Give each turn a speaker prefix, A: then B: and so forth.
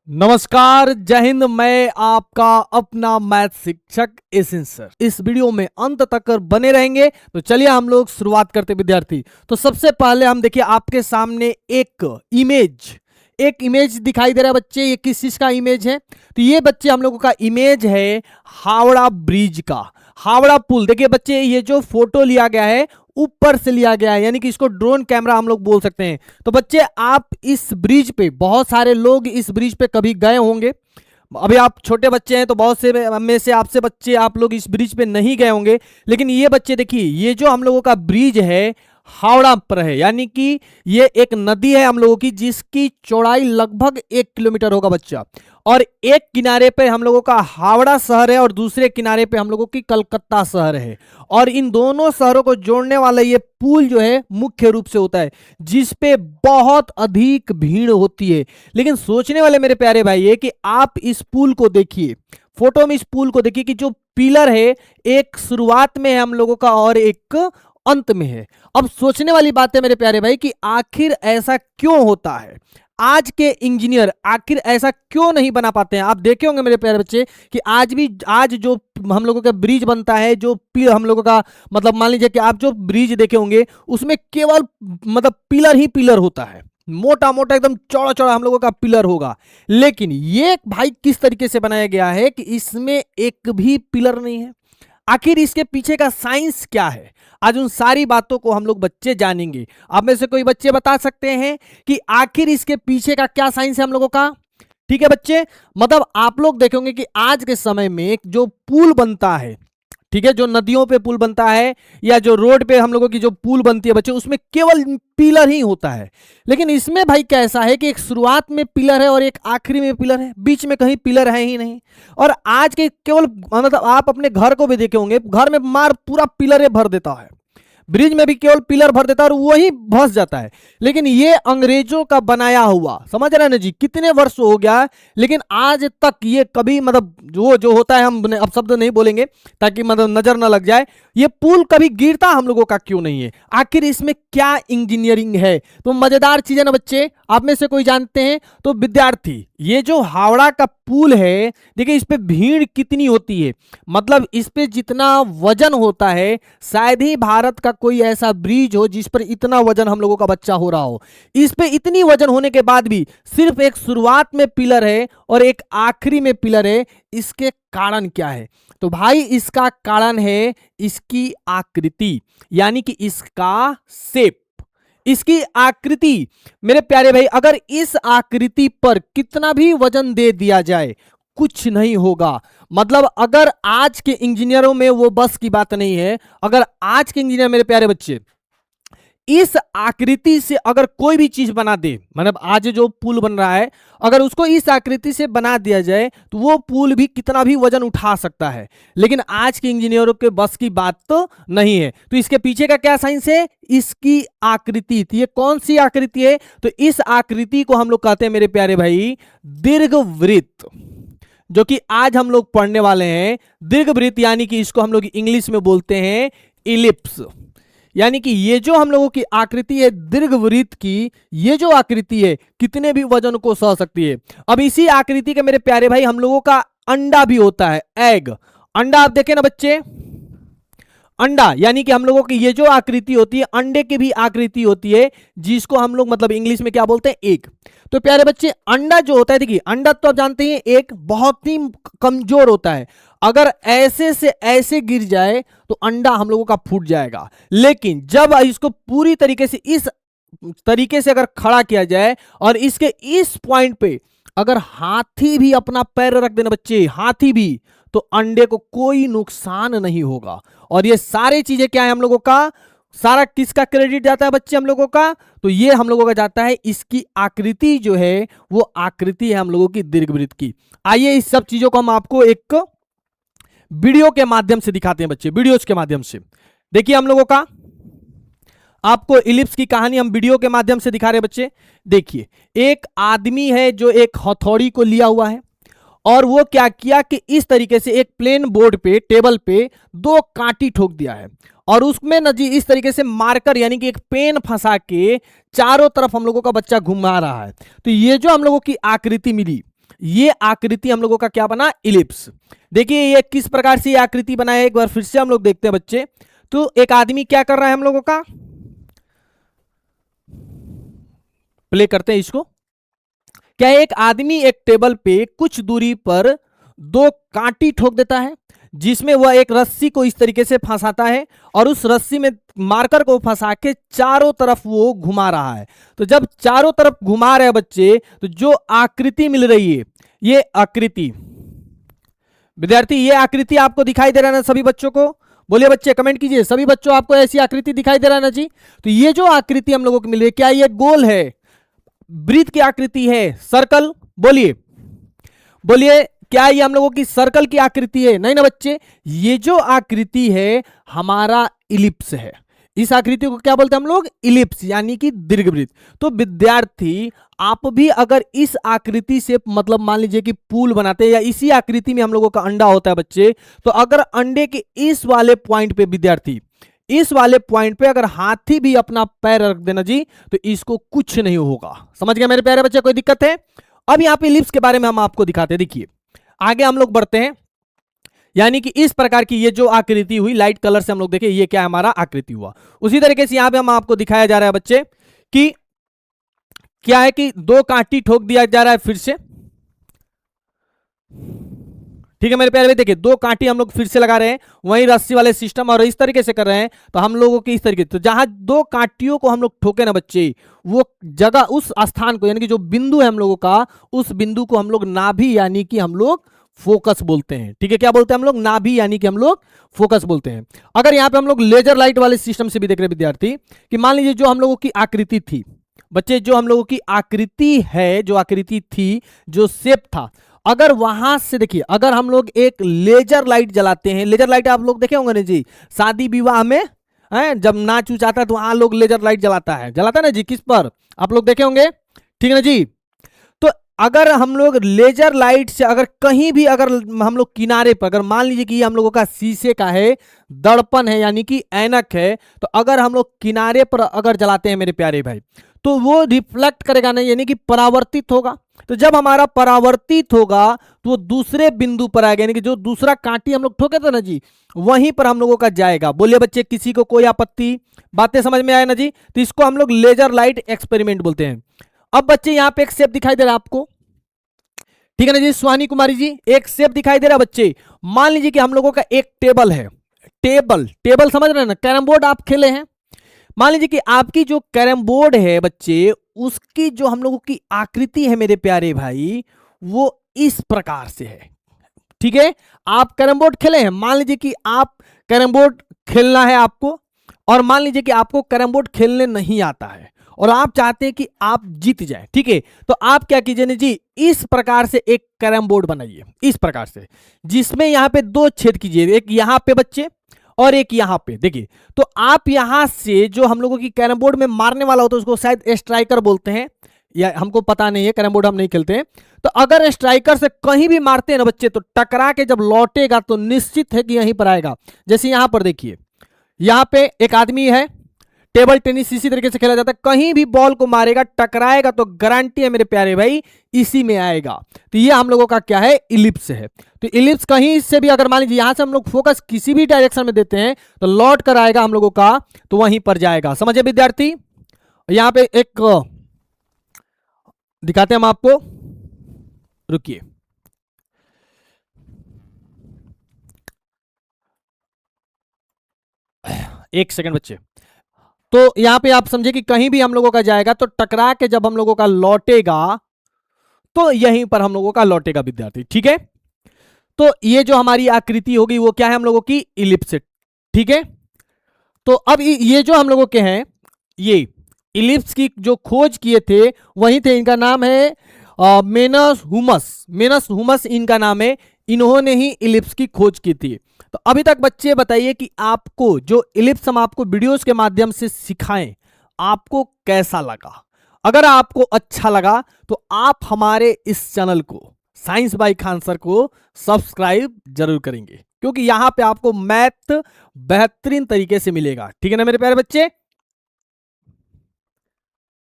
A: नमस्कार, जय हिंद। मैं आपका अपना मैथ शिक्षक एसिन सर। इस वीडियो में अंत तक बने रहेंगे। तो चलिए हम लोग शुरुआत करते विद्यार्थी। तो सबसे पहले हम देखिए आपके सामने एक इमेज दिखाई दे रहा है बच्चे। ये किस चीज का इमेज है? तो ये बच्चे हम लोगों का इमेज है हावड़ा ब्रिज का, हावड़ा पुल। देखिए बच्चे, ये जो फोटो लिया गया है ऊपर से लिया गया है, यानी कि इसको ड्रोन कैमरा हम लोग बोल सकते हैं। तो बच्चे, आप इस ब्रिज पे, बहुत सारे लोग इस ब्रिज पे कभी गए होंगे। अभी आप छोटे बच्चे हैं तो बहुत से में से आपसे बच्चे आप लोग इस ब्रिज पे नहीं गए होंगे। लेकिन ये बच्चे देखिए, ये जो हम लोगों का ब्रिज है हावड़ा पर है, यानी कि ये एक नदी है हम लोगों की, जिसकी चौड़ाई लगभग 1 किलोमीटर होगा बच्चा। और एक किनारे पे हम लोगों का हावड़ा शहर है और दूसरे किनारे पे हम लोगों की कलकत्ता शहर है। और इन दोनों शहरों को जोड़ने वाला ये पुल जो है मुख्य रूप से होता है, जिस पे बहुत अधिक भीड़ होती है। लेकिन सोचने वाले मेरे प्यारे भाई है कि आप इस पुल को देखिए, फोटो में इस पुल को देखिए कि जो पिलर है एक शुरुआत में है हम लोगों का और एक अंत में है। अब सोचने वाली बात है मेरे प्यारे भाई कि आखिर ऐसा क्यों होता है? आज के इंजीनियर आखिर ऐसा क्यों नहीं बना पाते हैं? आप देखे होंगे मेरे प्यारे बच्चे कि आज जो हम लोगों का ब्रिज बनता है, जो हम लोगों का मतलब मान लीजिए कि आप जो ब्रिज देखे होंगे उसमें केवल मतलब पिलर ही पिलर होता है, मोटा मोटा एकदम चौड़ा चौड़ा हम लोगों का पिलर होगा। लेकिन ये भाई किस तरीके से बनाया गया है कि इसमें एक भी पिलर नहीं है। आखिर इसके पीछे का साइंस क्या है? आज उन सारी बातों को हम लोग बच्चे जानेंगे। आप में से कोई बच्चे बता सकते हैं कि आखिर इसके पीछे का क्या साइंस है हम लोगों का? ठीक है बच्चे, मतलब आप लोग देखेंगे कि आज के समय में जो पुल बनता है, ठीक है, जो नदियों पे पुल बनता है या जो रोड पे हम लोगों की जो पुल बनती है बच्चे, उसमें केवल पिलर ही होता है। लेकिन इसमें भाई कैसा है कि एक शुरुआत में पिलर है और एक आखिरी में पिलर है, बीच में कहीं पिलर है ही नहीं। और आज के केवल मतलब आप अपने घर को भी देखे होंगे, घर में मार पूरा पिलर भर देता है, ब्रिज में भी केवल पिलर भर देता है और वही धंस जाता है। लेकिन ये अंग्रेजों का बनाया हुआ, समझ रहे हैं ना जी, कितने वर्ष हो गया, लेकिन आज तक ये कभी मतलब जो होता है, हम अब शब्द नहीं बोलेंगे ताकि मतलब नजर ना लग जाए, ये पुल कभी गिरता हम लोगों का क्यों नहीं है? आखिर इसमें क्या इंजीनियरिंग है? तो मजेदार चीज है ना बच्चे, आप में से कोई जानते हैं? तो विद्यार्थी, ये जो हावड़ा का पुल है, देखिए इस पे भीड़ कितनी होती है, मतलब इस पे जितना वजन होता है शायद ही भारत का कोई ऐसा ब्रिज हो जिस पर इतना वजन हम लोगों का बच्चा हो रहा हो। इस पे इतनी वजन होने के बाद भी सिर्फ एक शुरुआत में पिलर है और एक आखिरी में पिलर है। इसके कारण क्या है? तो भाई इसका कारण है इसकी आकृति, यानी कि इसका शेप, इसकी आकृति। मेरे प्यारे भाई, अगर इस आकृति पर कितना भी वजन दे दिया जाए कुछ नहीं होगा। मतलब अगर आज के इंजीनियरों में वो बस की बात नहीं है, अगर आज के इंजीनियर मेरे प्यारे बच्चे इस आकृति से अगर कोई भी चीज बना दे, मतलब आज जो पुल बन रहा है अगर उसको इस आकृति से बना दिया जाए तो वो पुल भी कितना भी वजन उठा सकता है। लेकिन आज के इंजीनियरों के बस की बात तो नहीं है। तो इसके पीछे का क्या साइंस है? इसकी आकृति। ये कौन सी आकृति है? तो इस आकृति को हम लोग कहते हैं मेरे प्यारे भाई दीर्घवृत्त, जो कि आज हम लोग पढ़ने वाले हैं। दीर्घवृत्त यानी कि इसको हम लोग इंग्लिश में बोलते हैं इलिप्स। यानी कि ये जो हम लोगों की आकृति है दीर्घवृत्त की, ये जो आकृति है कितने भी वजन को सह सकती है। अब इसी आकृति के मेरे प्यारे भाई हम लोगों का अंडा भी होता है, एग। अंडा आप देखें ना बच्चे, अंडा यानी कि हम लोगों की ये जो आकृति होती है अंडे की भी आकृति होती है, जिसको हम लोग मतलब इंग्लिश में क्या बोलते हैं? एग। तो प्यारे बच्चे, अंडा जो होता है, देखिए अंडा तो आप जानते हैं एक बहुत ही कमजोर होता है, अगर ऐसे से ऐसे गिर जाए तो अंडा हम लोगों का फूट जाएगा। लेकिन जब इसको पूरी तरीके से इस तरीके से अगर खड़ा किया जाए और इसके इस पॉइंट पे अगर हाथी भी अपना पैर रख देना बच्चे, हाथी भी, तो अंडे को कोई नुकसान नहीं होगा। और ये सारी चीजें क्या है हम लोगों का? सारा किसका क्रेडिट जाता है बच्चे हम लोगों का? तो ये हम लोगों का जाता है इसकी आकृति जो है, वो आकृति है हम लोगों की दीर्घवृत्त की। आइए इस सब चीजों को हम आपको एक वीडियो के माध्यम से दिखाते हैं बच्चे, वीडियोज के माध्यम से। देखिए हम लोगों का आपको इलिप्स की कहानी हम वीडियो के माध्यम से दिखा रहे हैं बच्चे। देखिए एक आदमी है जो एक हथौड़ी को लिया हुआ है और वो क्या किया कि इस तरीके से एक प्लेन बोर्ड पे, टेबल पे 2 कांटी ठोक दिया है और उसमें न जी इस तरीके से मार्कर यानी कि एक पेन फंसा के चारों तरफ हम लोगों का बच्चा घुमा रहा है। तो ये जो हम लोगों की आकृति मिली, ये आकृति हम लोगों का क्या बना, इलिप्स। देखिए ये किस प्रकार से ये आकृति बना है, एक बार फिर से हम लोग देखते हैं बच्चे। तो एक आदमी क्या कर रहा है, हम लोगों का प्ले करते हैं इसको। क्या एक आदमी एक टेबल पे कुछ दूरी पर दो कांटी ठोक देता है, जिसमें वह एक रस्सी को इस तरीके से फंसाता है और उस रस्सी में मार्कर को फंसा के चारों तरफ वो घुमा रहा है। तो जब चारों तरफ घुमा रहे हैं बच्चे, तो जो आकृति मिल रही है, ये आकृति विद्यार्थी, ये आकृति आपको दिखाई दे रहा है ना सभी बच्चों को? बोलिए बच्चे, कमेंट कीजिए, सभी बच्चों आपको ऐसी आकृति दिखाई दे रहा है ना जी? तो ये जो आकृति हम लोगों को मिल रही है, क्या ये गोल है, वृत्त की आकृति है, सर्कल? बोलिए बोलिए, क्या ये हम लोगों की सर्कल की आकृति है? नहीं ना बच्चे, ये जो आकृति है हमारा इलिप्स है। इस आकृति को क्या बोलते हैं हम लोग? इलिप्स, यानी कि दीर्घवृत्त। तो विद्यार्थी आप भी अगर इस आकृति से मतलब मान लीजिए कि पूल बनाते हैं, या इसी आकृति में हम लोगों का अंडा होता है बच्चे, तो अगर अंडे के इस वाले पॉइंट पे विद्यार्थी, इस वाले पॉइंट पे अगर हाथी भी अपना पैर रख देना जी, तो इसको कुछ नहीं होगा। समझ गए मेरे प्यारे बच्चे, कोई दिक्कत है? अब यहाँ पे इलिप्स के बारे में हम आपको दिखाते हैं। देखिए आगे हम लोग बढ़ते हैं, यानी कि इस प्रकार की ये जो आकृति हुई, लाइट कलर से हम लोग देखें, ये क्या हमारा आकृति हुआ। उसी तरीके से यहां पे हम आपको दिखाया जा रहा है बच्चे कि क्या है कि दो कांटी ठोक दिया जा रहा है फिर से। ठीक है मेरे प्यारे भाई, देखिए दो कांटी हम लोग फिर से लगा रहे हैं, वही रस्सी वाले सिस्टम, और इस तरीके से कर रहे हैं। तो हम लोगों की इस तरीके, तो जहां दो कांटियों को हम लोग ठोके ना बच्चे, वो जगह, उस स्थान को, यानी कि जो बिंदु है हम लोगों का, उस बिंदु को हम लोग नाभि यानी कि हम लोग फोकस बोलते हैं। ठीक है, क्या बोलते हैं हम लोग? नाभि यानी कि हम लोग फोकस बोलते हैं। अगर यहाँ पे हम लोग लेजर लाइट वाले सिस्टम से भी देख रहे विद्यार्थी, कि मान लीजिए जो हम लोगों की आकृति थी बच्चे, जो हम लोगों की आकृति है, जो आकृति थी, जो शेप था, अगर वहां से देखिए, अगर हम लोग एक लेजर लाइट जलाते हैं, लेजर लाइट आप लोग देखे होंगे ना जी, शादी विवाह में है, जब नाच उच आता है तो वहां लोग लेजर लाइट जलाता है ना जी, किस पर? आप लोग देखे होंगे, ठीक है ना जी। तो अगर हम लोग लेजर लाइट से अगर कहीं भी, अगर हम लोग किनारे पर, अगर मान लीजिए कि हम लोगों का शीशे का है, दर्पण है, यानी कि ऐनक है, तो अगर हम लोग किनारे पर अगर जलाते हैं मेरे प्यारे भाई, तो वो रिफ्लेक्ट करेगा नहीं, यानी कि परावर्तित होगा। तो जब हमारा परावर्तित होगा तो वो दूसरे बिंदु पर आएगा, यानी कि जो दूसरा कांटी हम लोग ठोके थे ना जी, वहीं पर हम लोगों का जाएगा। बोलिए बच्चे, किसी को कोई आपत्ति? बातें समझ में आए ना जी? तो इसको हम लोग लेजर लाइट एक्सपेरिमेंट बोलते हैं। अब बच्चे यहाँ पे एक शेप दिखाई दे रहा है आपको, ठीक है ना जी, सुहानी कुमारी जी, एक शेप दिखाई दे रहा है बच्चे। मान लीजिए कि हम लोगों का एक टेबल है, टेबल समझ रहे हैं ना, कैरम बोर्ड आप खेले हैं। मान लीजिए कि आपकी जो कैरम बोर्ड है बच्चे, उसकी जो हम लोगों की आकृति है मेरे प्यारे भाई, वो इस प्रकार से है। ठीक है, आप कैरम बोर्ड खेले हैं, मान लीजिए कि आप कैरम बोर्ड खेलना है आपको, और मान लीजिए कि आपको कैरम बोर्ड खेलने नहीं आता है और आप चाहते हैं कि आप जीत जाए। ठीक है, तो आप क्या कीजिए ना जी, इस प्रकार से एक कैरम बोर्ड बनाइए, इस प्रकार से, जिसमें यहां पे दो छेद कीजिए, एक यहां पे बच्चे और एक यहां पे। देखिए, तो आप यहां से जो हम लोगों की कैरम बोर्ड में मारने वाला होता है, उसको शायद स्ट्राइकर बोलते हैं, या हमको पता नहीं है, कैरम बोर्ड हम नहीं खेलते हैं। तो अगर स्ट्राइकर से कहीं भी मारते हैं ना बच्चे, तो टकरा के जब लौटेगा तो निश्चित है कि यहीं पर आएगा। जैसे यहां पर देखिए, यहां पे एक आदमी है, टेबल टेनिस इसी तरीके से खेला जाता है, कहीं भी बॉल को मारेगा, टकराएगा तो गारंटी है मेरे प्यारे भाई, इसी में आएगा। तो ये हम लोगों का क्या है? इलिप्स है। तो इलिप्स कहीं से भी, अगर मान लीजिए यहां से हम लोग फोकस किसी भी डायरेक्शन में देते हैं, तो लौट कर आएगा हम लोगों का, तो वहीं पर जाएगा। समझे विद्यार्थी? यहां पे एक दिखाते हैं हम आपको, रुकिए, एक सेकंड बच्चे। तो यहां पे आप समझे कि कहीं भी हम लोगों का जाएगा तो टकरा के जब हम लोगों का लौटेगा तो यहीं पर हम लोगों का लौटेगा विद्यार्थी। ठीक है, तो ये जो हमारी आकृति होगी वो क्या है? हम लोगों की इलिप्स। ठीक है, तो अब ये जो हम लोगों के हैं, ये इलिप्स की जो खोज किए थे वही थे, इनका नाम है मेनस हुमस इनका नाम है। इन्होंने ही इलिप्स की खोज की थी। तो अभी तक बच्चे बताइए कि आपको जो इलिप्स हम आपको वीडियोस के माध्यम से सिखाएं, आपको कैसा लगा? अगर आपको अच्छा लगा तो आप हमारे इस चैनल को, साइंस बाय खान सर को सब्सक्राइब जरूर करेंगे, क्योंकि यहां पे आपको मैथ बेहतरीन तरीके से मिलेगा। ठीक है ना मेरे प्यारे बच्चे?